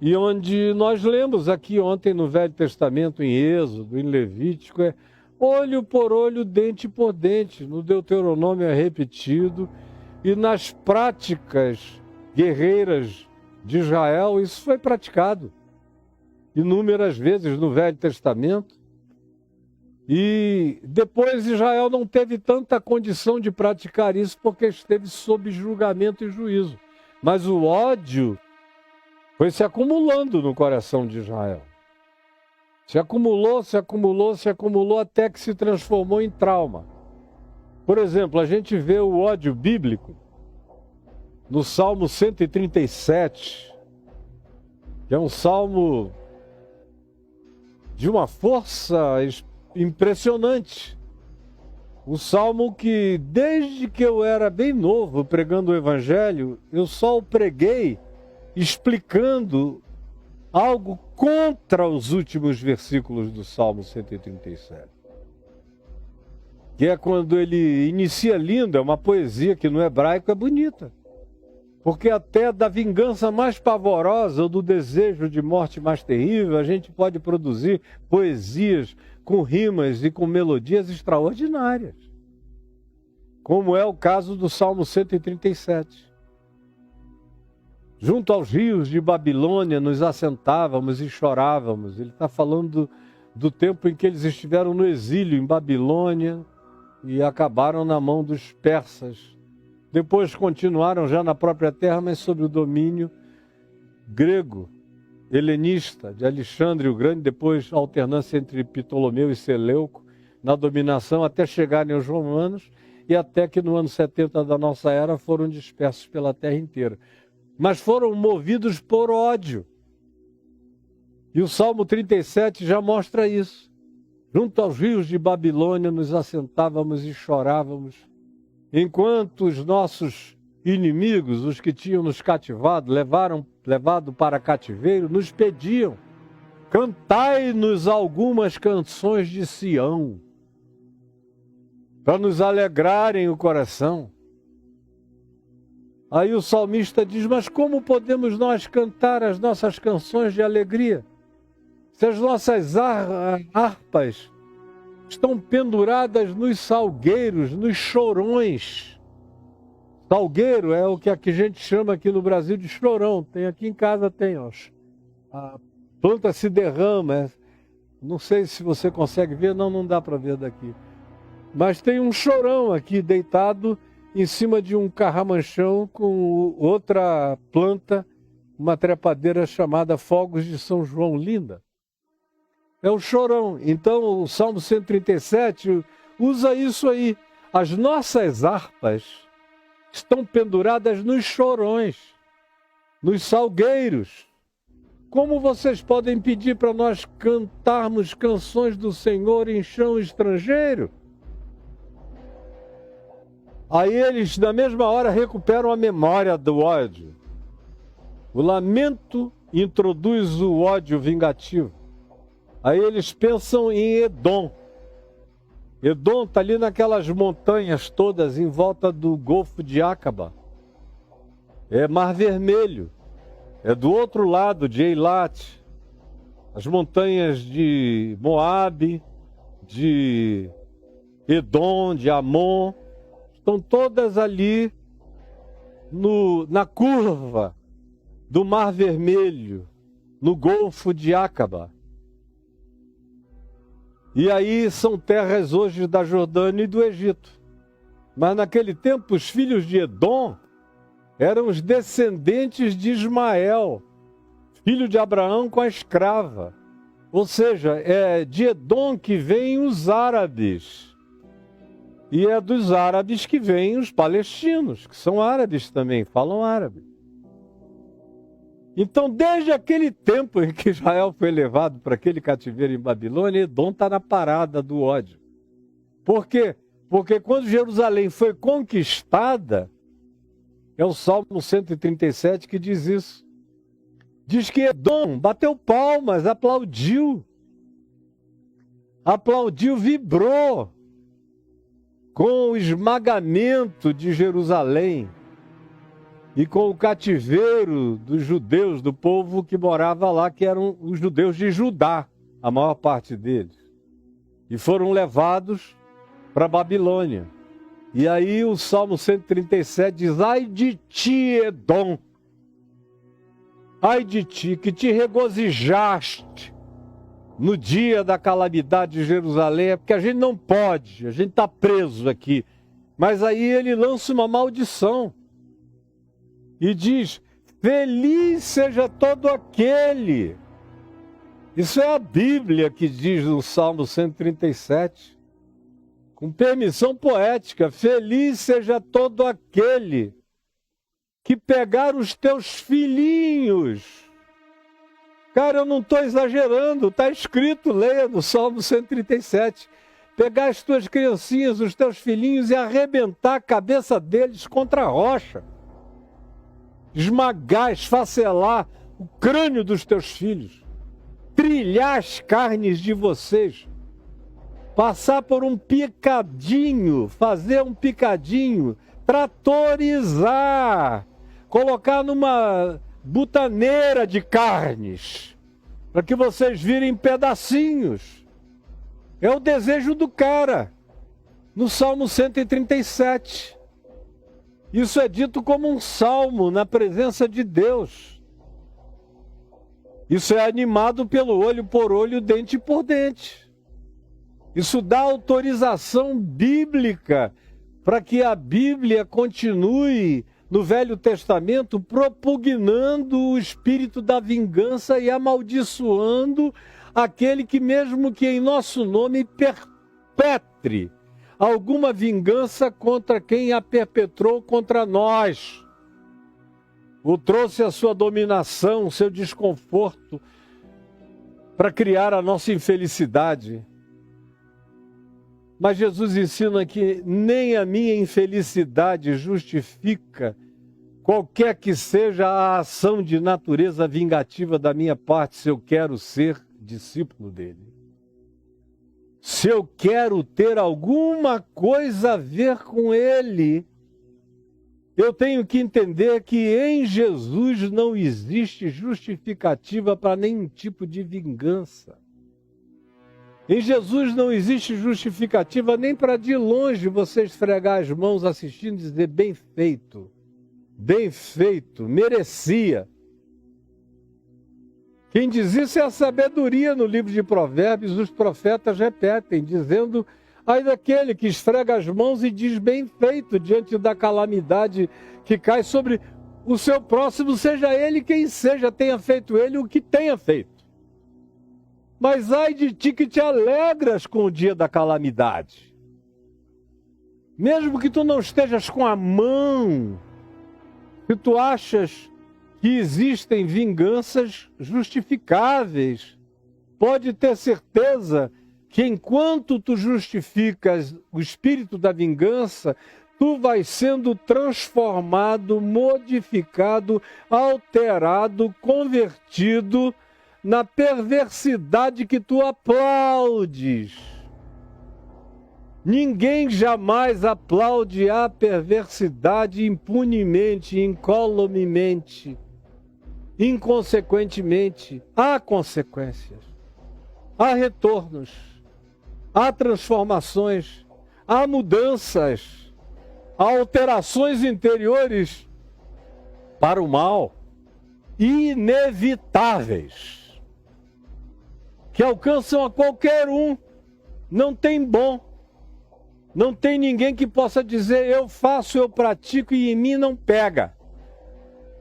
E onde nós lemos aqui ontem no Velho Testamento, em Êxodo, em Levítico, é olho por olho, dente por dente. No Deuteronômio é repetido. E nas práticas guerreiras de Israel, isso foi praticado inúmeras vezes no Velho Testamento. E depois Israel não teve tanta condição de praticar isso porque esteve sob julgamento e juízo. Mas o ódio foi se acumulando no coração de Israel. Se acumulou, se acumulou, se acumulou até que se transformou em trauma. Por exemplo, a gente vê o ódio bíblico no Salmo 137, que é um salmo de uma força impressionante. Um salmo que, desde que eu era bem novo pregando o Evangelho, eu só o preguei explicando algo contra os últimos versículos do Salmo 137. Que é quando ele inicia lindo, é uma poesia que no hebraico é bonita. Porque até da vingança mais pavorosa ou do desejo de morte mais terrível, a gente pode produzir poesias com rimas e com melodias extraordinárias. Como é o caso do Salmo 137. Junto aos rios de Babilônia nos assentávamos e chorávamos. Ele está falando do tempo em que eles estiveram no exílio em Babilônia e acabaram na mão dos persas. Depois continuaram já na própria terra, mas sob o domínio grego, helenista, de Alexandre o Grande, depois a alternância entre Ptolomeu e Seleuco, na dominação até chegarem aos romanos e até que no ano 70 da nossa era foram dispersos pela terra inteira. Mas foram movidos por ódio. E o Salmo 37 já mostra isso. Junto aos rios de Babilônia nos assentávamos e chorávamos, enquanto os nossos inimigos, os que tinham nos cativado, levado para cativeiro, nos pediam: cantai-nos algumas canções de Sião, para nos alegrarem o coração. Aí o salmista diz: mas como podemos nós cantar as nossas canções de alegria, se as nossas harpas estão penduradas nos salgueiros, nos chorões? Salgueiro é o que a gente chama aqui no Brasil de chorão. Tem aqui em casa, tem, ó. A planta se derrama. Não sei se você consegue ver, não dá para ver daqui. Mas tem um chorão aqui deitado em cima de um carramanchão com outra planta, uma trepadeira chamada Fogos de São João, linda. É o chorão. Então o Salmo 137 usa isso aí. As nossas harpas estão penduradas nos chorões, nos salgueiros. Como vocês podem pedir para nós cantarmos canções do Senhor em chão estrangeiro? Aí eles, na mesma hora, recuperam a memória do ódio. O lamento introduz o ódio vingativo. Aí eles pensam em Edom. Edom está ali naquelas montanhas todas em volta do Golfo de Acaba. É Mar Vermelho. É do outro lado de Eilat. As montanhas de Moabe, de Edom, de Amon, estão todas ali na curva do Mar Vermelho, no Golfo de Acaba. E aí são terras hoje da Jordânia e do Egito. Mas naquele tempo os filhos de Edom eram os descendentes de Ismael, filho de Abraão com a escrava. Ou seja, é de Edom que vêm os árabes. E é dos árabes que vêm os palestinos, que são árabes também, falam árabe. Então, desde aquele tempo em que Israel foi levado para aquele cativeiro em Babilônia, Edom está na parada do ódio. Por quê? Porque quando Jerusalém foi conquistada, é o Salmo 137 que diz isso. Diz que Edom bateu palmas, aplaudiu, vibrou com o esmagamento de Jerusalém. e com o cativeiro dos judeus, do povo que morava lá, que eram os judeus de Judá, a maior parte deles. E foram levados para a Babilônia. E aí o Salmo 137 diz: ai de ti, Edom, ai de ti, que te regozijaste no dia da calamidade de Jerusalém. É porque a gente não pode, a gente está preso aqui. Mas aí ele lança uma maldição e diz: feliz seja todo aquele. Isso é a Bíblia que diz no Salmo 137, com permissão poética: feliz seja todo aquele que pegar os teus filhinhos. Cara, eu não estou exagerando, está escrito, leia no Salmo 137. Pegar as tuas criancinhas, os teus filhinhos, e arrebentar a cabeça deles contra a rocha. Esmagar, esfacelar o crânio dos teus filhos. Trilhar as carnes de vocês. Passar por um picadinho, fazer um picadinho, tratorizar, colocar numa butaneira de carnes, para que vocês virem pedacinhos. É o desejo do cara, no Salmo 137. Isso é dito como um salmo na presença de Deus. Isso é animado pelo olho por olho, dente por dente. Isso dá autorização bíblica para que a Bíblia continue no Velho Testamento propugnando o espírito da vingança e amaldiçoando aquele que, mesmo que em nosso nome, perpetre alguma vingança contra quem a perpetrou contra nós, ou trouxe a sua dominação, o seu desconforto, para criar a nossa infelicidade. Mas Jesus ensina que nem a minha infelicidade justifica qualquer que seja a ação de natureza vingativa da minha parte, se eu quero ser discípulo dele. Se eu quero ter alguma coisa a ver com ele, eu tenho que entender que em Jesus não existe justificativa para nenhum tipo de vingança. Em Jesus não existe justificativa nem para de longe você esfregar as mãos assistindo e dizer: bem feito, merecia. Quem diz isso é a sabedoria no livro de Provérbios. Os profetas repetem, dizendo: ai daquele que esfrega as mãos e diz bem feito diante da calamidade que cai sobre o seu próximo, seja ele quem seja, tenha feito ele o que tenha feito. Mas ai de ti que te alegras com o dia da calamidade. Mesmo que tu não estejas com a mão, se tu achas que existem vinganças justificáveis, pode ter certeza que enquanto tu justificas o espírito da vingança, tu vais sendo transformado, modificado, alterado, convertido na perversidade que tu aplaudes. Ninguém jamais aplaude a perversidade impunemente, incolumemente, inconsequentemente. Há consequências, há retornos, há transformações, há mudanças, há alterações interiores para o mal, inevitáveis, que alcançam a qualquer um. Não tem bom, não tem ninguém que possa dizer: eu faço, eu pratico e em mim não pega.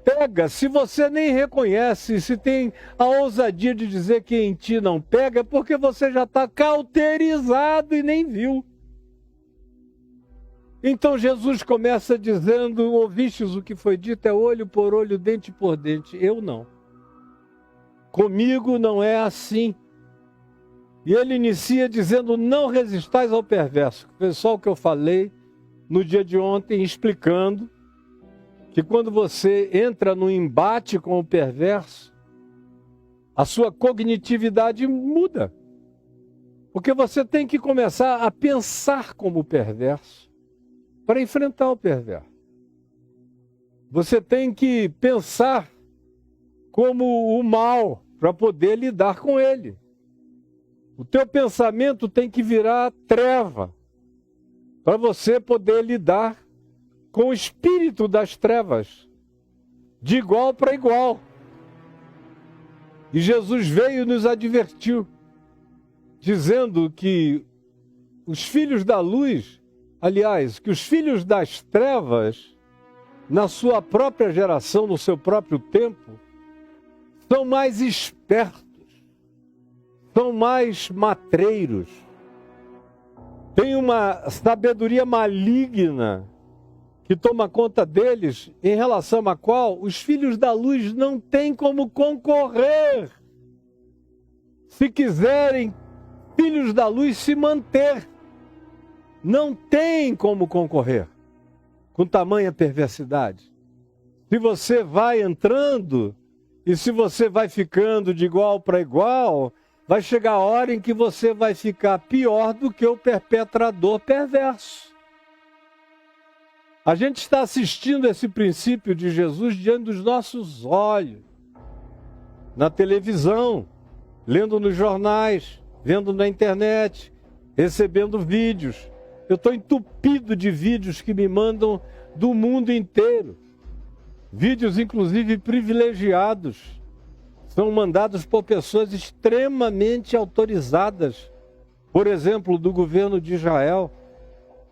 Pega, se você nem reconhece, se tem a ousadia de dizer que em ti não pega, é porque você já está cauterizado e nem viu. Então Jesus começa dizendo: ouvistes o que foi dito, é olho por olho, dente por dente. Eu não. Comigo não é assim. E ele inicia dizendo: não resistais ao perverso. Foi só o que eu falei no dia de ontem, explicando que quando você entra no embate com o perverso, a sua cognitividade muda. Porque você tem que começar a pensar como o perverso para enfrentar o perverso. Você tem que pensar como o mal para poder lidar com ele. O teu pensamento tem que virar treva para você poder lidar com o espírito das trevas, de igual para igual. E Jesus veio e nos advertiu, dizendo que os filhos da luz, aliás, que os filhos das trevas, na sua própria geração, no seu próprio tempo, são mais espertos, são mais matreiros, têm uma sabedoria maligna que toma conta deles, em relação à qual os filhos da luz não têm como concorrer. Se quiserem, filhos da luz se manter, não tem como concorrer com tamanha perversidade. Se você vai entrando e se você vai ficando de igual para igual, vai chegar a hora em que você vai ficar pior do que o perpetrador perverso. A gente está assistindo esse princípio de Jesus diante dos nossos olhos, na televisão, lendo nos jornais, vendo na internet, recebendo vídeos. Eu estou entupido de vídeos que me mandam do mundo inteiro. Vídeos, inclusive, privilegiados. São mandados por pessoas extremamente autorizadas. Por exemplo, do governo de Israel.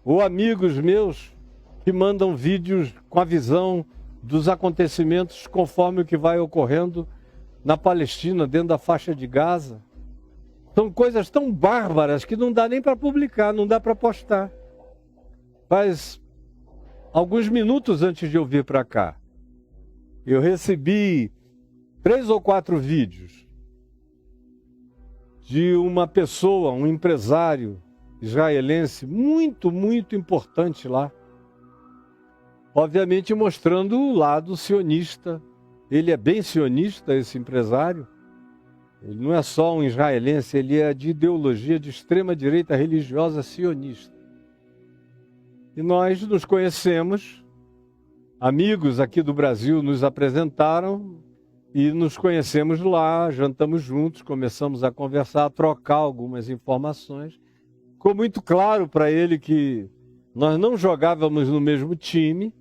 Ou amigos meus que mandam vídeos com a visão dos acontecimentos conforme o que vai ocorrendo na Palestina, dentro da faixa de Gaza. São coisas tão bárbaras que não dá nem para publicar, não dá para postar. Faz alguns minutos antes de eu vir para cá, eu recebi 3 ou 4 vídeos de uma pessoa, um empresário israelense muito, muito importante lá. Obviamente mostrando o lado sionista. Ele é bem sionista, esse empresário. Ele não é só um israelense, ele é de ideologia de extrema-direita religiosa sionista. E nós nos conhecemos, amigos aqui do Brasil nos apresentaram e nos conhecemos lá, jantamos juntos, começamos a conversar, a trocar algumas informações. Ficou muito claro para ele que nós não jogávamos no mesmo time,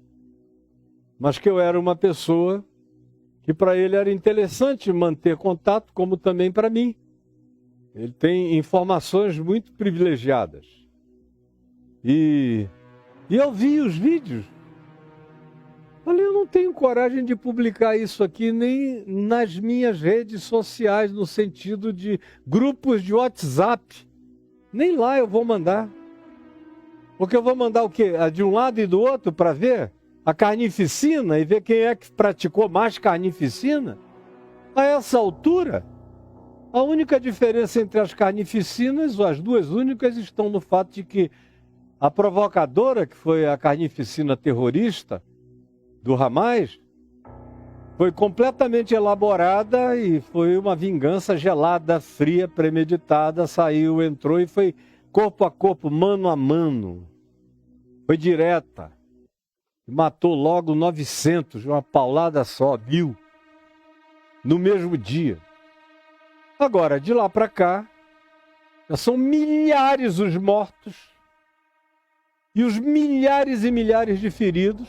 mas que eu era uma pessoa que para ele era interessante manter contato, como também para mim. Ele tem informações muito privilegiadas. E eu vi os vídeos. Falei, eu não tenho coragem de publicar isso aqui nem nas minhas redes sociais, no sentido de grupos de WhatsApp. Nem lá eu vou mandar. Porque eu vou mandar o quê? De um lado e do outro para ver a carnificina e ver quem é que praticou mais carnificina? A essa altura, a única diferença entre as carnificinas, ou as duas únicas, estão no fato de que a provocadora, que foi a carnificina terrorista do Hamas, foi completamente elaborada e foi uma vingança gelada, fria, premeditada, saiu, entrou e foi corpo a corpo, mano a mano. Foi direta. Matou logo 900, uma paulada só, 1000, no mesmo dia. Agora, de lá para cá, já são milhares os mortos e os milhares e milhares de feridos,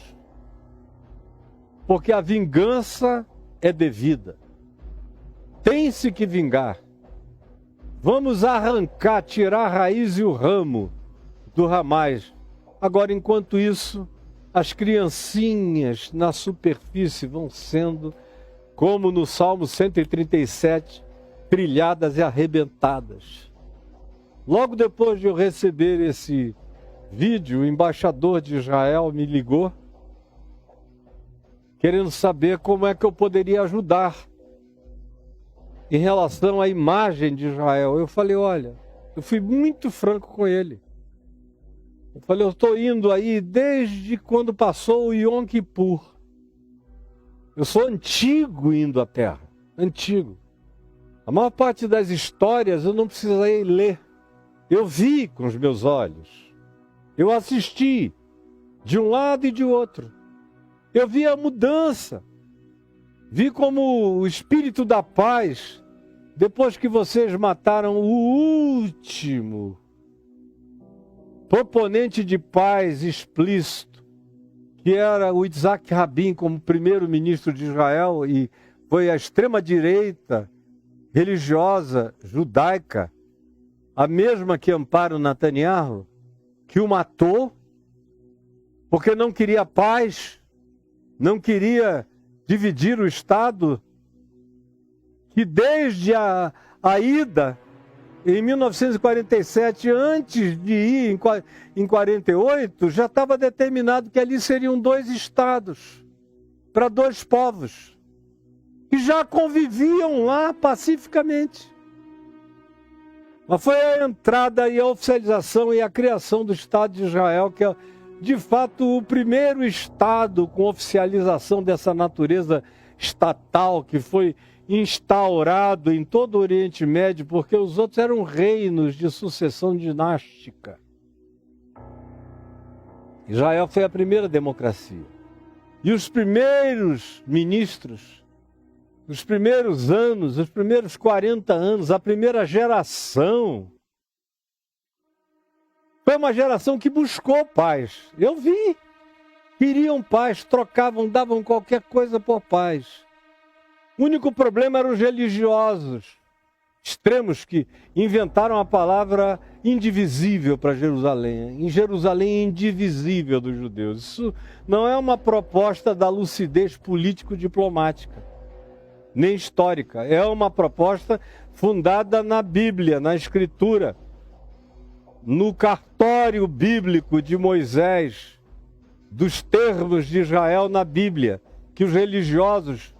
porque a vingança é devida. Tem-se que vingar. Vamos arrancar, tirar a raiz e o ramo do Hamas. Agora, enquanto isso, as criancinhas na superfície vão sendo, como no Salmo 137, trilhadas e arrebentadas. Logo depois de eu receber esse vídeo, o embaixador de Israel me ligou, querendo saber como é que eu poderia ajudar em relação à imagem de Israel. Eu falei, olha, eu fui muito franco com ele. Eu falei, eu estou indo aí desde quando passou o Yom Kippur. Eu sou antigo indo à terra, antigo. A maior parte das histórias eu não precisei ler. Eu vi com os meus olhos. Eu assisti de um lado e de outro. Eu vi a mudança. Vi como o espírito da paz, depois que vocês mataram o último proponente de paz explícito, que era o Isaac Rabin como primeiro-ministro de Israel, e foi a extrema-direita religiosa judaica, a mesma que ampara o Netanyahu, que o matou, porque não queria paz, não queria dividir o Estado, que desde a ida, em 1947, antes de ir em 48, já estava determinado que ali seriam 2 estados, para 2 povos, que já conviviam lá pacificamente. Mas foi a entrada e a oficialização e a criação do Estado de Israel, que é, de fato, o primeiro Estado com oficialização dessa natureza estatal, que foi instaurado em todo o Oriente Médio, porque os outros eram reinos de sucessão dinástica. Israel foi a primeira democracia. E os primeiros ministros, os primeiros anos, os primeiros 40 anos, a primeira geração, foi uma geração que buscou paz. Eu vi. Queriam paz, trocavam, davam qualquer coisa por paz. O único problema eram os religiosos extremos que inventaram a palavra indivisível para Jerusalém. Em Jerusalém, indivisível dos judeus. Isso não é uma proposta da lucidez político-diplomática, nem histórica. É uma proposta fundada na Bíblia, na Escritura, no cartório bíblico de Moisés, dos termos de Israel na Bíblia, que os religiosos,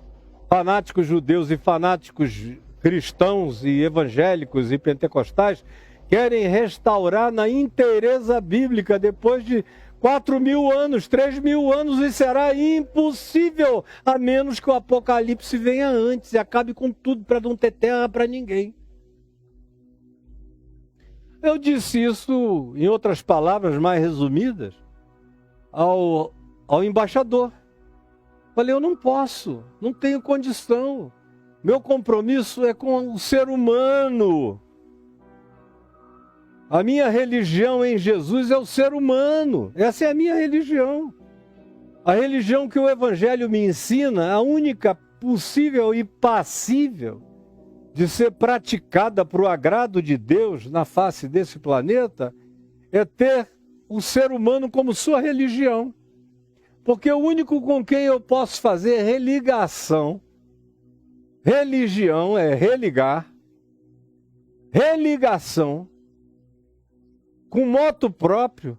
fanáticos judeus e fanáticos cristãos e evangélicos e pentecostais querem restaurar na inteireza bíblica depois de 4.000 anos, 3.000 anos, e será impossível, a menos que o Apocalipse venha antes e acabe com tudo para não ter terra para ninguém. Eu disse isso, em outras palavras mais resumidas, ao embaixador. Falei, eu não posso, não tenho condição. Meu compromisso é com o ser humano. A minha religião em Jesus é o ser humano. Essa é a minha religião. A religião que o Evangelho me ensina, a única possível e passível de ser praticada para o agrado de Deus na face desse planeta, é ter o ser humano como sua religião. Porque o único com quem eu posso fazer religação, religião é religar, religação, com moto próprio,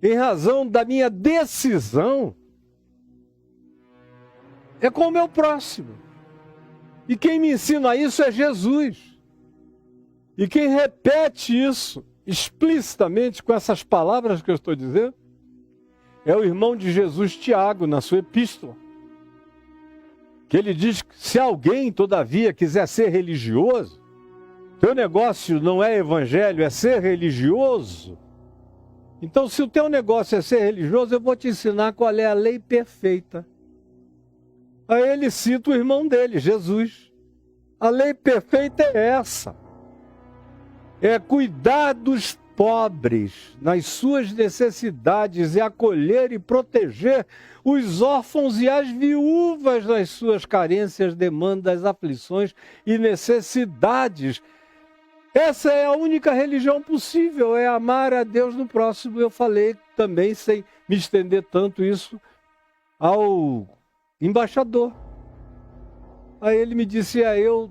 em razão da minha decisão, é com o meu próximo. E quem me ensina isso é Jesus. E quem repete isso explicitamente com essas palavras que eu estou dizendo, é o irmão de Jesus, Tiago, na sua epístola. Que ele diz que se alguém, todavia, quiser ser religioso, teu negócio não é evangelho, é ser religioso. Então, se o teu negócio é ser religioso, eu vou te ensinar qual é a lei perfeita. Aí ele cita o irmão dele, Jesus. A lei perfeita é essa. É cuidar dos pobres nas suas necessidades e acolher e proteger os órfãos e as viúvas nas suas carências, demandas, aflições e necessidades. Essa é a única religião possível, é amar a Deus no próximo. Eu falei também, sem me estender tanto isso, ao embaixador. Aí ele me disse, eu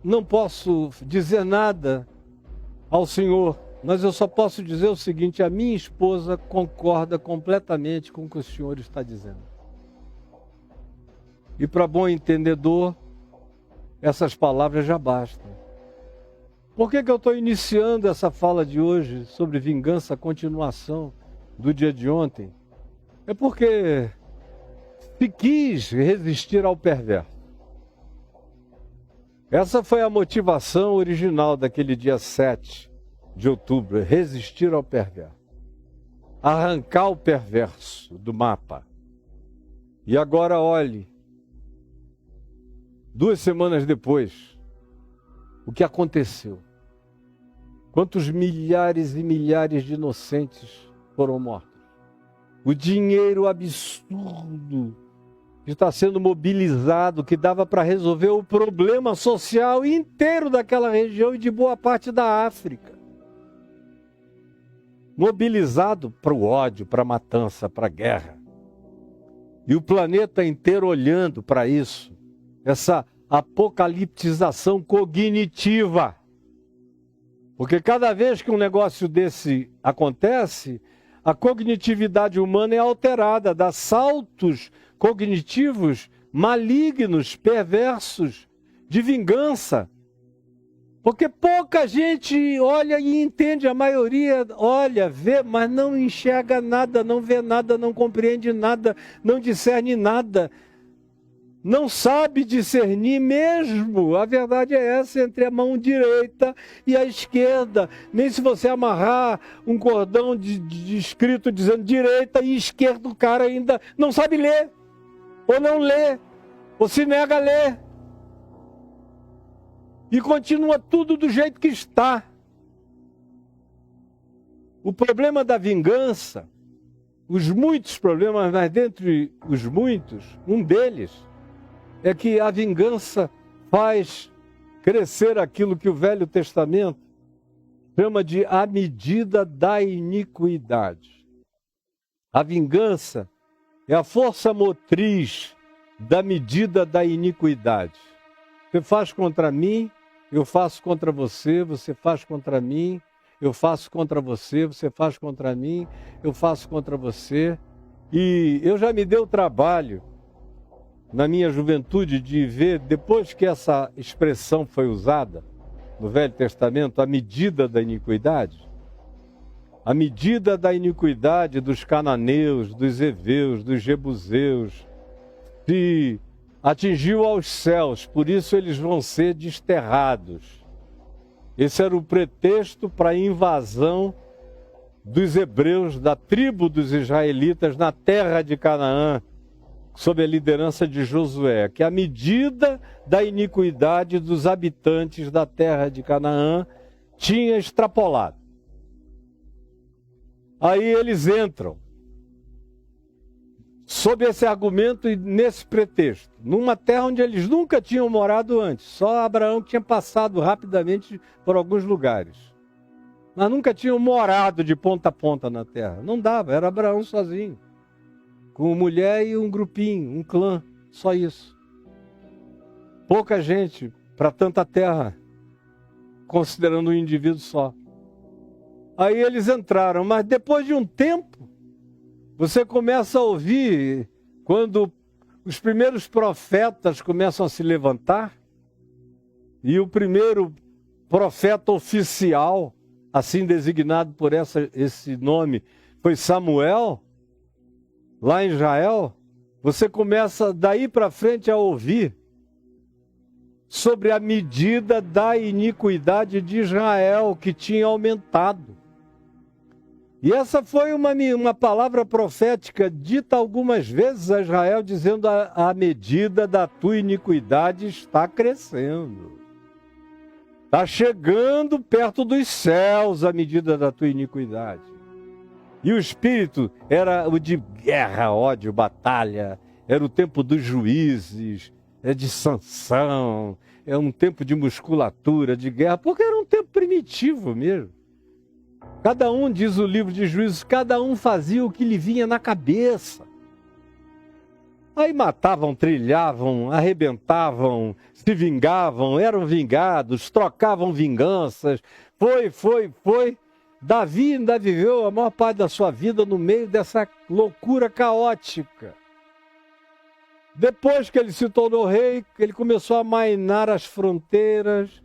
não posso dizer nada ao senhor, mas eu só posso dizer o seguinte, a minha esposa concorda completamente com o que o senhor está dizendo. E para bom entendedor, essas palavras já bastam. Por que eu estou iniciando essa fala de hoje sobre vingança, continuação do dia de ontem? É porque se quis resistir ao perverso. Essa foi a motivação original daquele dia 7 de outubro, resistir ao perverso. Arrancar o perverso do mapa. E agora olhe, 2 semanas depois, o que aconteceu? Quantos milhares e milhares de inocentes foram mortos? O dinheiro absurdo que está sendo mobilizado, que dava para resolver o problema social inteiro daquela região e de boa parte da África. Mobilizado para o ódio, para a matança, para a guerra. E o planeta inteiro olhando para isso, essa apocaliptização cognitiva. Porque cada vez que um negócio desse acontece, a cognitividade humana é alterada, dá saltos cognitivos malignos, perversos, de vingança. Porque pouca gente olha e entende, a maioria olha, vê, mas não enxerga nada, não vê nada, não compreende nada, não discerne nada. Não sabe discernir mesmo. A verdade é essa, entre a mão direita e a esquerda. Nem se você amarrar um cordão de escrito dizendo direita e esquerda, o cara ainda não sabe ler. Ou não lê, ou se nega a ler. E continua tudo do jeito que está. O problema da vingança, os muitos problemas, mas dentre os muitos, um deles é que a vingança faz crescer aquilo que o Velho Testamento chama de a medida da iniquidade. A vingança é a força motriz da medida da iniquidade. Você faz contra mim, eu faço contra você, você faz contra mim, eu faço contra você, você faz contra mim, eu faço contra você. E eu já me dei o trabalho, na minha juventude, de ver, depois que essa expressão foi usada no Velho Testamento, a medida da iniquidade, a medida da iniquidade dos cananeus, dos heveus, dos jebuseus, se atingiu aos céus, por isso eles vão ser desterrados. Esse era o pretexto para a invasão dos hebreus, da tribo dos israelitas na terra de Canaã, sob a liderança de Josué, que a medida da iniquidade dos habitantes da terra de Canaã tinha extrapolado. Aí eles entram, sob esse argumento e nesse pretexto, numa terra onde eles nunca tinham morado antes. Só Abraão tinha passado rapidamente por alguns lugares. Mas nunca tinham morado de ponta a ponta na terra. Não dava, era Abraão sozinho. Com mulher e um grupinho, um clã, só isso. Pouca gente para tanta terra, considerando um indivíduo só. Aí eles entraram, mas depois de um tempo, você começa a ouvir, quando os primeiros profetas começam a se levantar, e o primeiro profeta oficial, assim designado por esse nome, foi Samuel, lá em Israel, você começa daí para frente a ouvir sobre a medida da iniquidade de Israel, que tinha aumentado. E essa foi uma palavra profética dita algumas vezes a Israel, dizendo a medida da tua iniquidade está crescendo. Está chegando perto dos céus a medida da tua iniquidade. E o espírito era o de guerra, ódio, batalha. Era o tempo dos juízes, de Sansão. É um tempo de musculatura, de guerra, porque era um tempo primitivo mesmo. Cada um, diz o livro de Juízes, cada um fazia o que lhe vinha na cabeça. Aí matavam, trilhavam, arrebentavam, se vingavam, eram vingados, trocavam vinganças. Foi. Davi ainda viveu a maior parte da sua vida no meio dessa loucura caótica. Depois que ele se tornou rei, ele começou a amainar as fronteiras,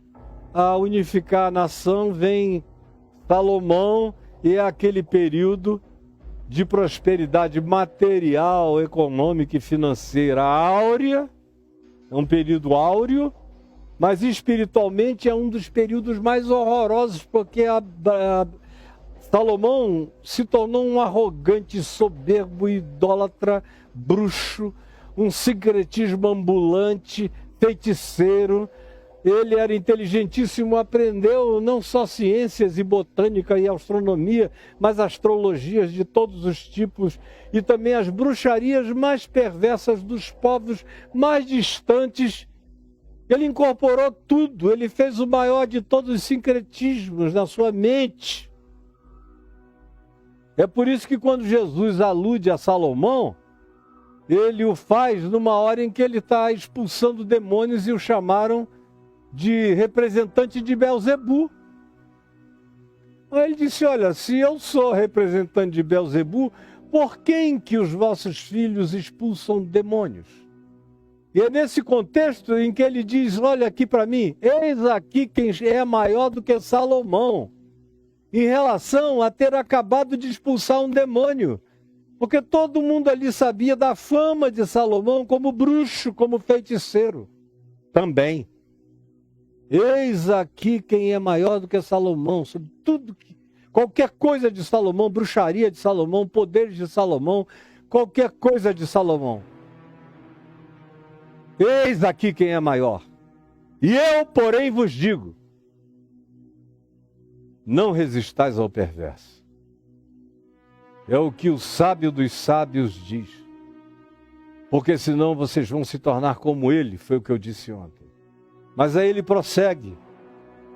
a unificar a nação, vem Salomão, e é aquele período de prosperidade material, econômica e financeira áurea, é um período áureo, mas espiritualmente é um dos períodos mais horrorosos, porque Salomão se tornou um arrogante, soberbo, idólatra, bruxo, um sincretismo ambulante, feiticeiro. Ele era inteligentíssimo, aprendeu não só ciências e botânica e astronomia, mas astrologias de todos os tipos e também as bruxarias mais perversas dos povos mais distantes. Ele incorporou tudo, ele fez o maior de todos os sincretismos na sua mente. É por isso que quando Jesus alude a Salomão, ele o faz numa hora em que ele está expulsando demônios e o chamaram de representante de Belzebu. Aí ele disse, olha, se eu sou representante de Belzebu, por quem que os vossos filhos expulsam demônios? E é nesse contexto em que ele diz, olha aqui para mim, eis aqui quem é maior do que Salomão, em relação a ter acabado de expulsar um demônio. Porque todo mundo ali sabia da fama de Salomão como bruxo, como feiticeiro. Também. Eis aqui quem é maior do que Salomão, sobre tudo, qualquer coisa de Salomão, bruxaria de Salomão, poderes de Salomão, qualquer coisa de Salomão. Eis aqui quem é maior. E eu, porém, vos digo, não resistais ao perverso. É o que o sábio dos sábios diz. Porque senão vocês vão se tornar como ele, foi o que eu disse ontem. Mas aí ele prossegue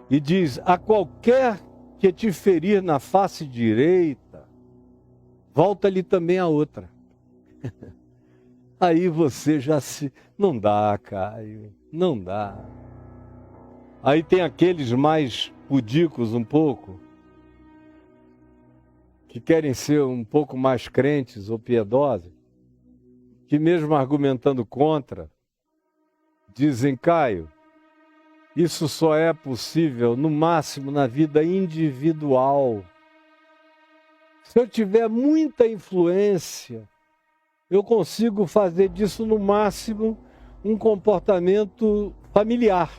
e diz, a qualquer que te ferir na face direita, volta-lhe também a outra. Aí você já se... Não dá, Caio, não dá. Aí tem aqueles mais pudicos um pouco, que querem ser um pouco mais crentes ou piedosos, que mesmo argumentando contra, dizem, Caio, isso só é possível, no máximo, na vida individual. Se eu tiver muita influência, eu consigo fazer disso, no máximo, um comportamento familiar.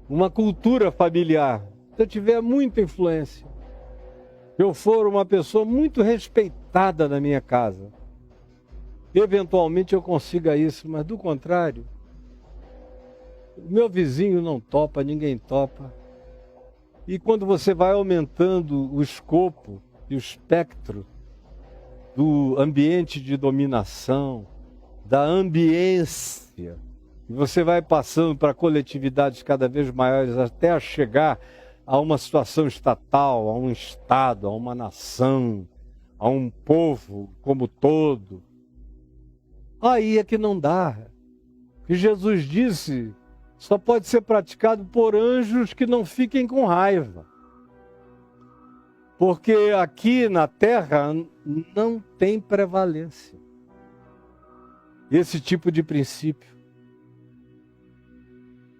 Uma cultura familiar. Se eu tiver muita influência, se eu for uma pessoa muito respeitada na minha casa, eventualmente eu consiga isso, mas do contrário, o meu vizinho não topa, ninguém topa. E quando você vai aumentando o escopo e o espectro do ambiente de dominação, da ambiência, e você vai passando para coletividades cada vez maiores até chegar a uma situação estatal, a um estado, a uma nação, a um povo como todo, aí é que não dá. E Jesus disse, só pode ser praticado por anjos que não fiquem com raiva. Porque aqui na terra não tem prevalência esse tipo de princípio.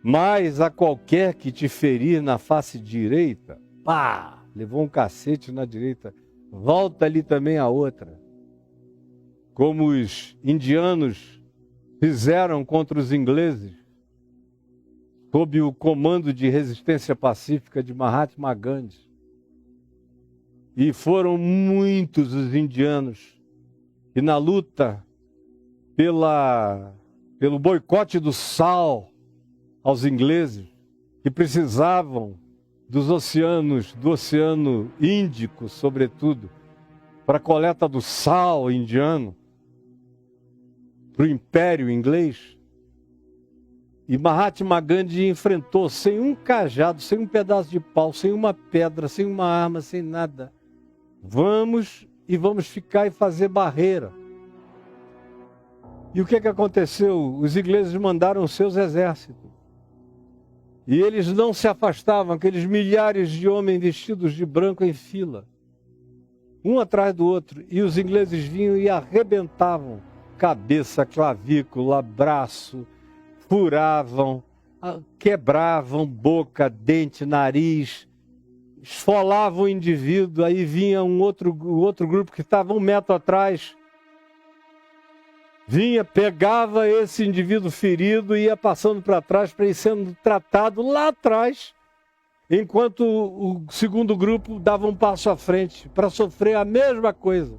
Mas a qualquer que te ferir na face direita, pá, levou um cacete na direita, volta ali também a outra. Como os indianos fizeram contra os ingleses, sob o comando de resistência pacífica de Mahatma Gandhi. E foram muitos os indianos que na luta pelo boicote do sal aos ingleses, que precisavam dos oceanos, do Oceano Índico, sobretudo, para a coleta do sal indiano, para o Império Inglês. E Mahatma Gandhi enfrentou sem um cajado, sem um pedaço de pau, sem uma pedra, sem uma arma, sem nada. Vamos ficar e fazer barreira. E o que aconteceu? Os ingleses mandaram seus exércitos. E eles não se afastavam, aqueles milhares de homens vestidos de branco em fila, um atrás do outro. E os ingleses vinham e arrebentavam cabeça, clavícula, braço, furavam, quebravam boca, dente, nariz, esfolavam o indivíduo. Aí vinha um outro grupo que estava 1 metro atrás, vinha, pegava esse indivíduo ferido e ia passando para trás para ir sendo tratado lá atrás, enquanto o segundo grupo dava um passo à frente para sofrer a mesma coisa.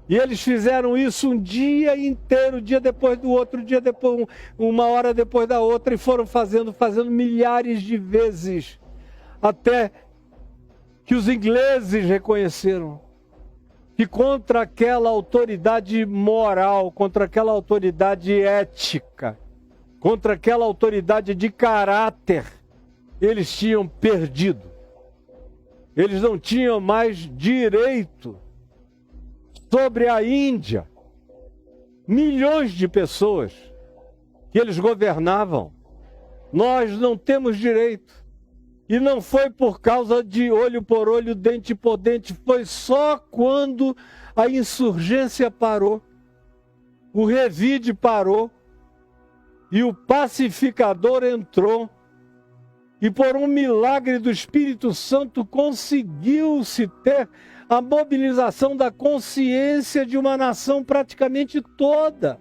E eles fizeram isso um dia inteiro, um dia depois do outro, um dia depois, uma hora depois da outra, e foram fazendo milhares de vezes, até que os ingleses reconheceram que contra aquela autoridade moral, contra aquela autoridade ética, contra aquela autoridade de caráter, eles tinham perdido. Eles não tinham mais direito sobre a Índia. Milhões de pessoas que eles governavam. Nós não temos direito. E não foi por causa de olho por olho, dente por dente. Foi só quando a insurgência parou, o revide parou e o pacificador entrou. E por um milagre do Espírito Santo conseguiu-se ter a mobilização da consciência de uma nação praticamente toda,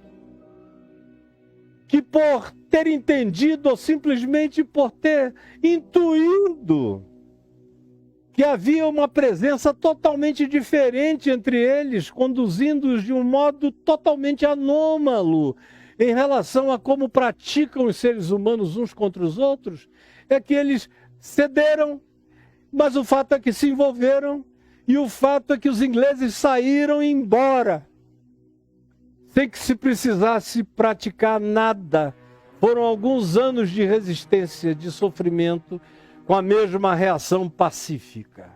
que por ter entendido ou simplesmente por ter intuído que havia uma presença totalmente diferente entre eles, conduzindo-os de um modo totalmente anômalo em relação a como praticam os seres humanos uns contra os outros, é que eles cederam, mas o fato é que se envolveram. E o fato é que os ingleses saíram embora, sem que se precisasse praticar nada. Foram alguns anos de resistência, de sofrimento, com a mesma reação pacífica.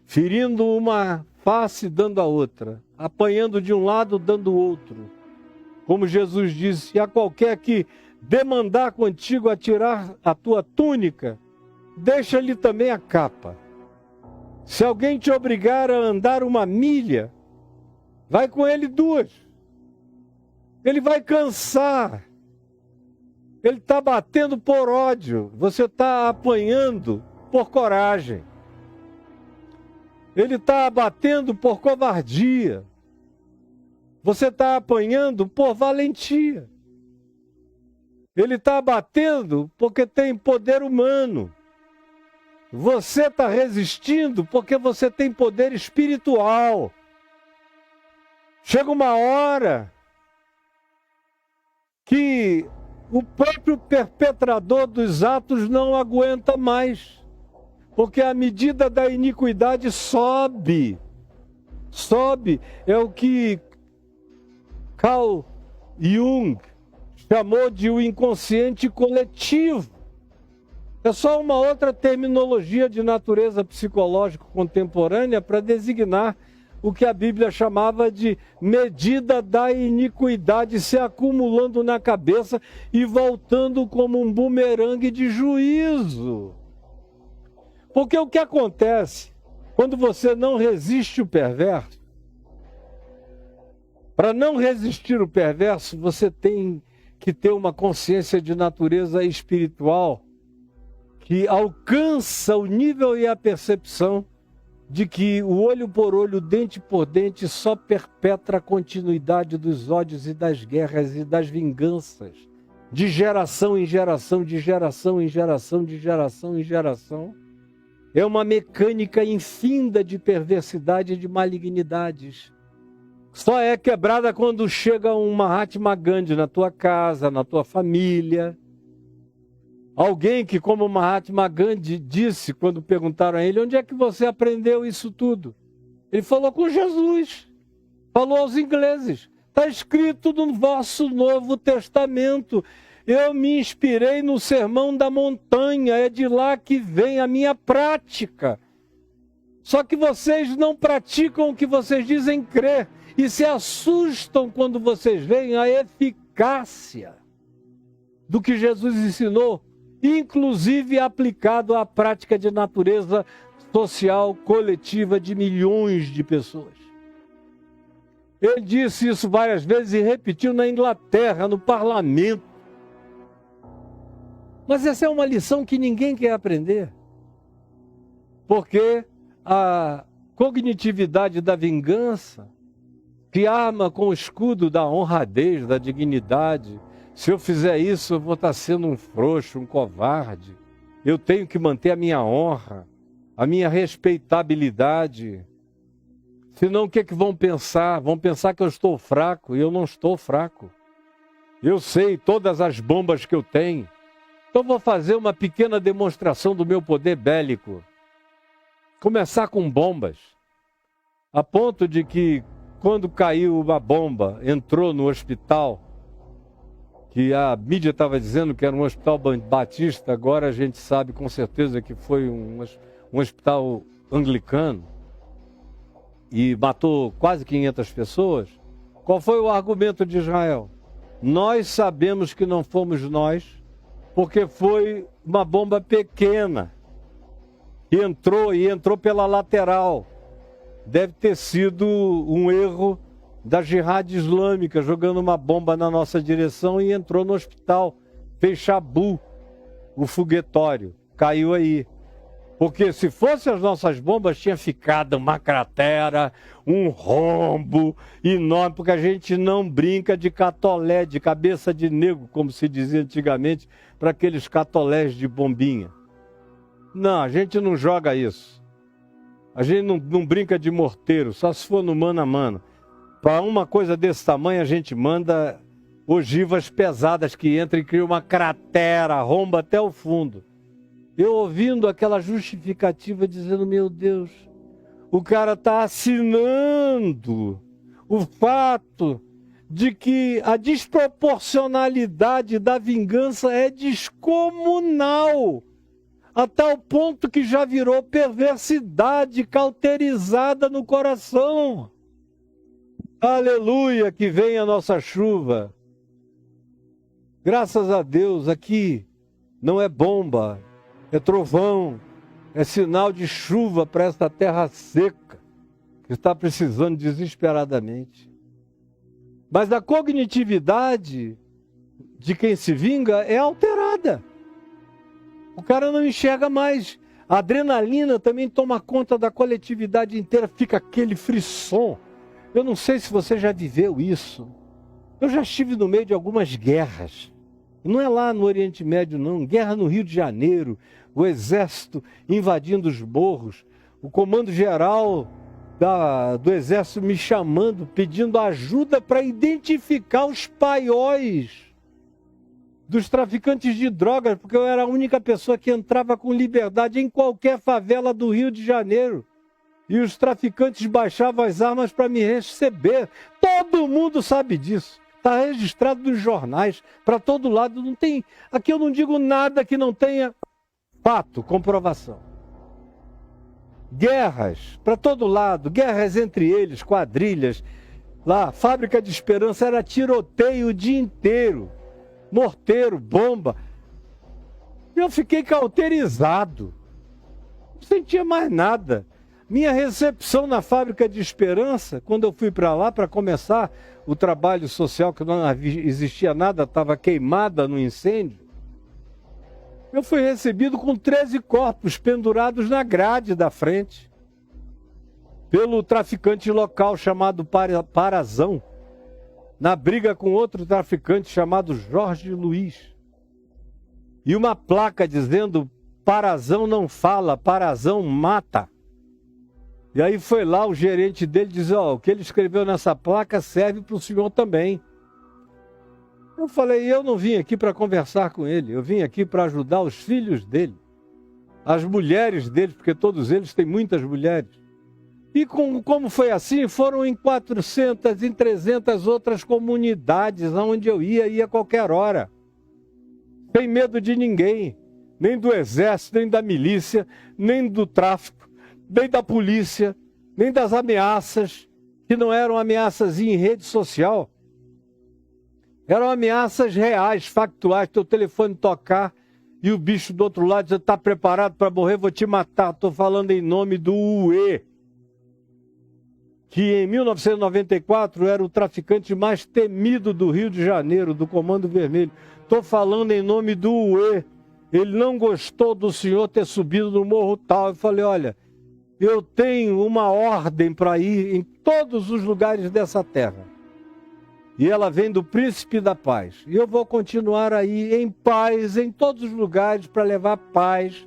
Ferindo uma face, dando a outra. Apanhando de um lado, dando o outro. Como Jesus disse, a qualquer que demandar contigo a tirar a tua túnica, deixa-lhe também a capa. Se alguém te obrigar a andar 1 milha, vai com ele 2. Ele vai cansar. Ele está batendo por ódio. Você está apanhando por coragem. Ele está batendo por covardia. Você está apanhando por valentia. Ele está batendo porque tem poder humano. Você está resistindo porque você tem poder espiritual. Chega uma hora que o próprio perpetrador dos atos não aguenta mais, porque a medida da iniquidade sobe. Sobe. É o que Carl Jung chamou de o inconsciente coletivo. É só uma outra terminologia de natureza psicológica contemporânea para designar o que a Bíblia chamava de medida da iniquidade se acumulando na cabeça e voltando como um bumerangue de juízo. Porque o que acontece quando você não resiste o perverso? Para não resistir o perverso, você tem que ter uma consciência de natureza espiritual que alcança o nível e a percepção de que o olho por olho, dente por dente, só perpetra a continuidade dos ódios e das guerras e das vinganças, de geração em geração, de geração em geração, de geração em geração. É uma mecânica infinda de perversidade e de malignidades. Só é quebrada quando chega um Mahatma Gandhi na tua casa, na tua família. Alguém que, como Mahatma Gandhi disse quando perguntaram a ele, onde é que você aprendeu isso tudo? Ele falou com Jesus, falou aos ingleses. Está escrito no vosso Novo Testamento. Eu me inspirei no Sermão da Montanha, é de lá que vem a minha prática. Só que vocês não praticam o que vocês dizem crer e se assustam quando vocês veem a eficácia do que Jesus ensinou, inclusive aplicado à prática de natureza social coletiva de milhões de pessoas. Ele disse isso várias vezes e repetiu na Inglaterra, no parlamento. Mas essa é uma lição que ninguém quer aprender. Porque a cognitividade da vingança se arma com o escudo da honradez, da dignidade. Se eu fizer isso, eu vou estar sendo um frouxo, um covarde. Eu tenho que manter a minha honra, a minha respeitabilidade. Senão o que vão pensar? Vão pensar que eu estou fraco, e eu não estou fraco. Eu sei todas as bombas que eu tenho. Então vou fazer uma pequena demonstração do meu poder bélico. Começar com bombas. A ponto de que, quando caiu uma bomba, entrou no hospital, que a mídia estava dizendo que era um hospital batista, agora a gente sabe com certeza que foi um hospital anglicano, e matou quase 500 pessoas. Qual foi o argumento de Israel? Nós sabemos que não fomos nós, porque foi uma bomba pequena, e entrou pela lateral. Deve ter sido um erro da Jihad Islâmica, jogando uma bomba na nossa direção e entrou no hospital. Fez chabu, o foguetório, caiu aí. Porque se fossem as nossas bombas, tinha ficado uma cratera, um rombo enorme, porque a gente não brinca de catolé, de cabeça de negro, como se dizia antigamente, para aqueles catolés de bombinha. Não, a gente não joga isso. A gente não brinca de morteiro, só se for no mano a mano. Para uma coisa desse tamanho, a gente manda ogivas pesadas que entram e criam uma cratera, romba até o fundo. Eu ouvindo aquela justificativa dizendo, meu Deus, o cara está assinando o fato de que a desproporcionalidade da vingança é descomunal, a tal ponto que já virou perversidade cauterizada no coração. Aleluia, que venha a nossa chuva. Graças a Deus, aqui não é bomba, é trovão, é sinal de chuva para esta terra seca, que está precisando desesperadamente. Mas a cognitividade de quem se vinga é alterada. O cara não enxerga mais. A adrenalina também toma conta da coletividade inteira, fica aquele frisson. Eu não sei se você já viveu isso. Eu já estive no meio de algumas guerras. Não é lá no Oriente Médio, não. Guerra no Rio de Janeiro, o exército invadindo os morros, o comando-geral do exército me chamando, pedindo ajuda para identificar os paióis dos traficantes de drogas, porque eu era a única pessoa que entrava com liberdade em qualquer favela do Rio de Janeiro. E os traficantes baixavam as armas para me receber. Todo mundo sabe disso. Está registrado nos jornais, para todo lado. Não tem. Aqui eu não digo nada que não tenha fato, comprovação. Guerras, para todo lado, guerras entre eles, quadrilhas. Lá, Fábrica de Esperança era tiroteio o dia inteiro. Morteiro, bomba. Eu fiquei cauterizado. Não sentia mais nada. Minha recepção na Fábrica de Esperança, quando eu fui para lá para começar o trabalho social, que não existia nada, estava queimada no incêndio, eu fui recebido com 13 corpos pendurados na grade da frente, pelo traficante local chamado Parazão, na briga com outro traficante chamado Jorge Luiz. E uma placa dizendo, Parazão não fala, Parazão mata. E aí foi lá o gerente dele dizer, o que ele escreveu nessa placa serve para o senhor também. Eu falei, eu não vim aqui para conversar com ele, eu vim aqui para ajudar os filhos dele, as mulheres dele, porque todos eles têm muitas mulheres. E como foi assim, foram em 400, em 300 outras comunidades, onde eu ia a qualquer hora. Sem medo de ninguém, nem do exército, nem da milícia, nem do tráfico, nem da polícia, nem das ameaças, que não eram ameaças em rede social. Eram ameaças reais, factuais, teu telefone tocar e o bicho do outro lado dizer, está preparado para morrer, vou te matar. Estou falando em nome do UE, que em 1994 era o traficante mais temido do Rio de Janeiro, do Comando Vermelho. Estou falando em nome do UE. Ele não gostou do senhor ter subido no morro tal. Eu falei, olha, eu tenho uma ordem para ir em todos os lugares dessa terra. E ela vem do Príncipe da Paz. E eu vou continuar aí em paz, em todos os lugares, para levar paz.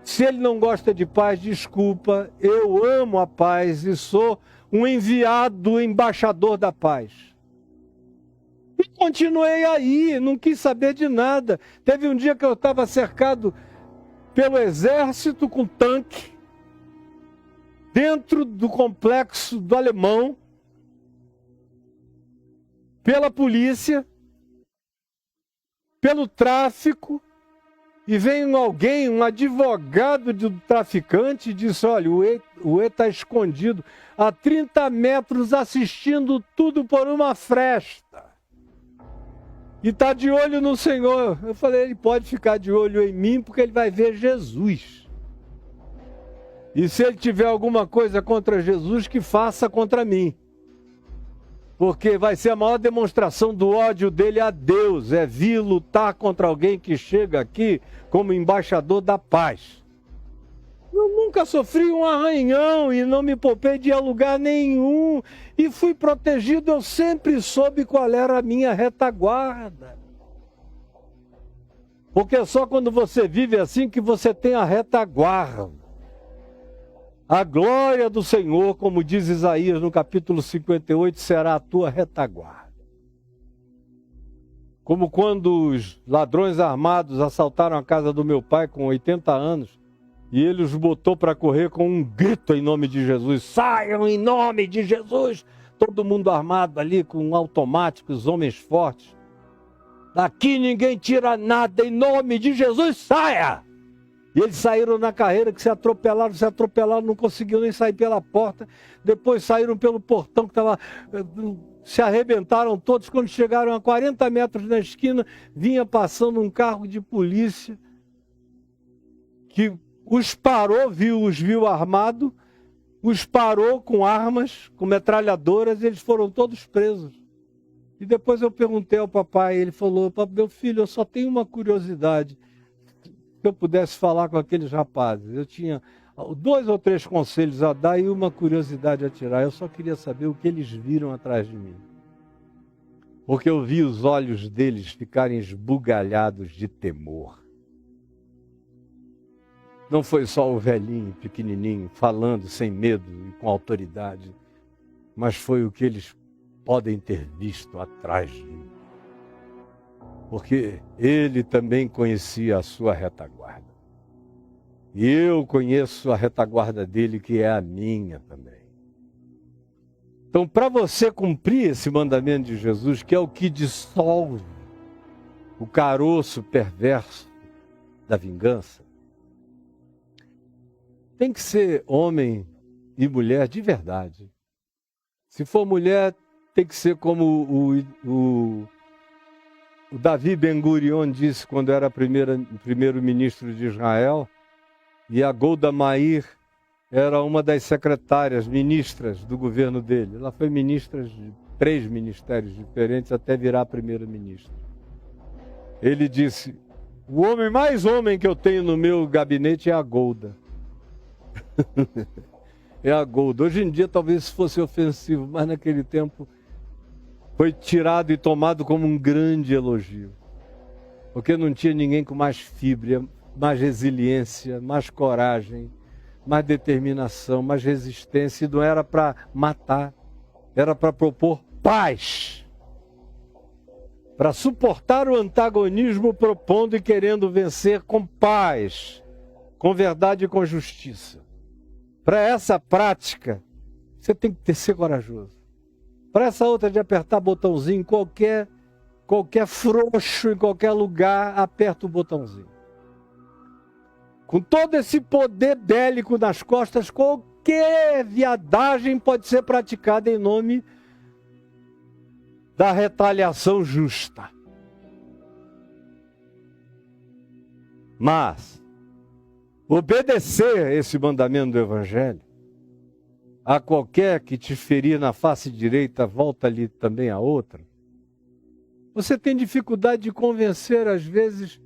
Se ele não gosta de paz, desculpa. Eu amo a paz e sou um enviado, embaixador da paz. E continuei aí, não quis saber de nada. Teve um dia que eu estava cercado pelo exército com tanque, dentro do complexo do Alemão, pela polícia, pelo tráfico, e vem alguém, um advogado do traficante, e disse: olha, o E está escondido a 30 metros assistindo tudo por uma fresta. E está de olho no Senhor. Eu falei: ele pode ficar de olho em mim porque ele vai ver Jesus. E se ele tiver alguma coisa contra Jesus, que faça contra mim. Porque vai ser a maior demonstração do ódio dele a Deus. É vir lutar contra alguém que chega aqui como embaixador da paz. Eu nunca sofri um arranhão e não me poupei de ir a lugar nenhum. E fui protegido, eu sempre soube qual era a minha retaguarda. Porque é só quando você vive assim que você tem a retaguarda. A glória do Senhor, como diz Isaías no capítulo 58, será a tua retaguarda. Como quando os ladrões armados assaltaram a casa do meu pai com 80 anos, e ele os botou para correr com um grito em nome de Jesus: saiam em nome de Jesus! Todo mundo armado ali com automáticos, homens fortes. Daqui ninguém tira nada, em nome de Jesus, saia! E eles saíram na carreira, que se atropelaram, não conseguiam nem sair pela porta. Depois saíram pelo portão que estava... Se arrebentaram todos. Quando chegaram a 40 metros na esquina, vinha passando um carro de polícia que os parou, os viu armados, os parou com armas, com metralhadoras, e eles foram todos presos. E depois eu perguntei ao papai, ele falou: meu filho, eu só tenho uma curiosidade. Se eu pudesse falar com aqueles rapazes, eu tinha 2 ou 3 conselhos a dar e uma curiosidade a tirar. Eu só queria saber o que eles viram atrás de mim. Porque eu vi os olhos deles ficarem esbugalhados de temor. Não foi só o velhinho, pequenininho, falando sem medo e com autoridade, mas foi o que eles podem ter visto atrás de mim. Porque ele também conhecia a sua retaguarda. E eu conheço a retaguarda dele, que é a minha também. Então, para você cumprir esse mandamento de Jesus, que é o que dissolve o caroço perverso da vingança, tem que ser homem e mulher de verdade. Se for mulher, tem que ser como o Davi Ben-Gurion disse quando era primeiro-ministro de Israel, e a Golda Meir era uma das secretárias, ministras do governo dele. Ela foi ministra de 3 ministérios diferentes até virar primeiro-ministro. Ele disse: o homem mais homem que eu tenho no meu gabinete é a Golda. É a Golda. Hoje em dia talvez fosse ofensivo, mas naquele tempo foi tirado e tomado como um grande elogio. Porque não tinha ninguém com mais fibra, mais resiliência, mais coragem, mais determinação, mais resistência. E não era para matar, era para propor paz. Para suportar o antagonismo, propondo e querendo vencer com paz, com verdade e com justiça. Para essa prática, você tem que ser corajoso. Para essa outra de apertar botãozinho, qualquer frouxo em qualquer lugar, aperta o botãozinho. Com todo esse poder bélico nas costas, qualquer viadagem pode ser praticada em nome da retaliação justa. Mas obedecer esse mandamento do Evangelho, a qualquer que te ferir na face direita, volta ali também a outra. Você tem dificuldade de convencer, às vezes,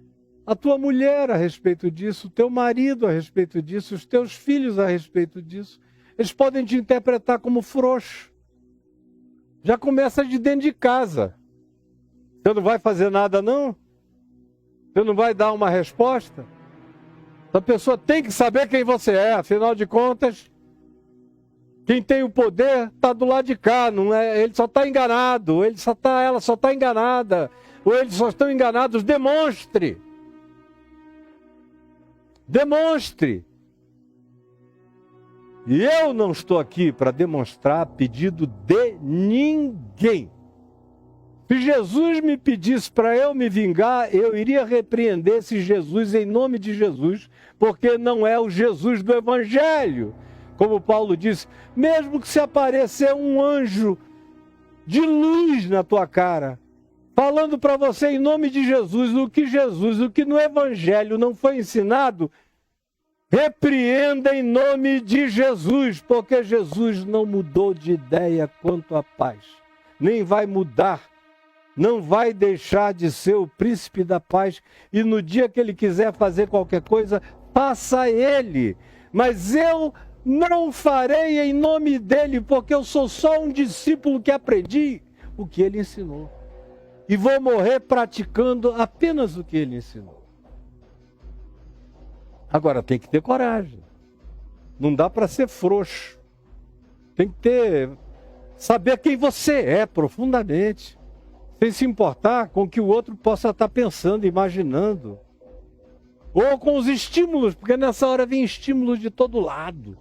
a tua mulher a respeito disso, o teu marido a respeito disso, os teus filhos a respeito disso. Eles podem te interpretar como frouxo. Já começa de dentro de casa. Você não vai fazer nada, não? Você não vai dar uma resposta? A pessoa tem que saber quem você é, afinal de contas, Quem tem o poder está do lado de cá, não é? Ele só está enganado, ela só está enganada, ou eles só estão enganados. Demonstre. Demonstre. E eu não estou aqui para demonstrar pedido de ninguém. Se Jesus me pedisse para eu me vingar, eu iria repreender esse Jesus em nome de Jesus, porque não é o Jesus do Evangelho. Como Paulo disse, mesmo que se aparecer um anjo de luz na tua cara, falando para você em nome de Jesus, o que no Evangelho não foi ensinado, repreenda em nome de Jesus, porque Jesus não mudou de ideia quanto à paz, nem vai mudar, não vai deixar de ser o príncipe da paz, e no dia que ele quiser fazer qualquer coisa, faça ele, mas eu não farei em nome dele, porque eu sou só um discípulo que aprendi o que ele ensinou. E vou morrer praticando apenas o que ele ensinou. Agora tem que ter coragem. Não dá para ser frouxo. Tem que saber quem você é profundamente. Sem se importar com o que o outro possa estar pensando, imaginando. Ou com os estímulos, porque nessa hora vem estímulos de todo lado.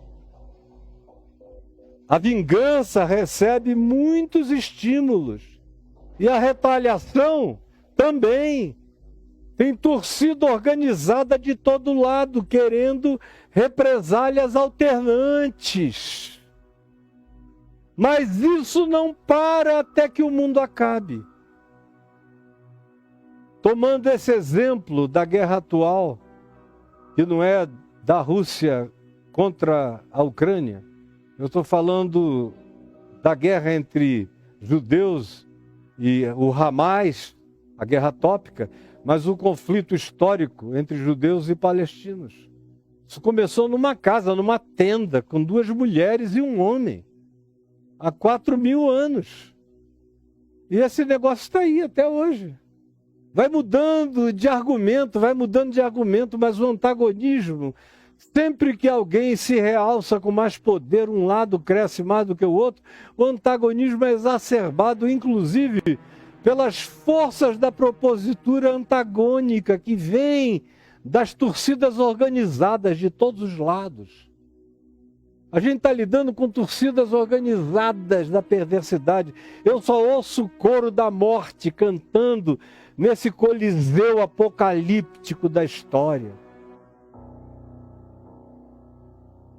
A vingança recebe muitos estímulos. E a retaliação também. Tem torcida organizada de todo lado, querendo represálias alternantes. Mas isso não para até que o mundo acabe. Tomando esse exemplo da guerra atual, que não é da Rússia contra a Ucrânia, eu estou falando da guerra entre judeus e o Hamas, a guerra tópica, mas o conflito histórico entre judeus e palestinos. Isso começou numa casa, numa tenda, com 2 mulheres e um homem, há 4.000 anos. E esse negócio está aí até hoje. Vai mudando de argumento, mas o antagonismo, sempre que alguém se realça com mais poder, um lado cresce mais do que o outro, o antagonismo é exacerbado, inclusive pelas forças da propositura antagônica que vem das torcidas organizadas de todos os lados. A gente está lidando com torcidas organizadas da perversidade. Eu só ouço o coro da morte cantando nesse coliseu apocalíptico da história.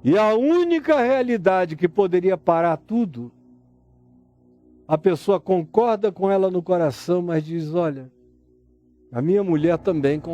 E a única realidade que poderia parar tudo, a pessoa concorda com ela no coração, mas diz, olha, a minha mulher também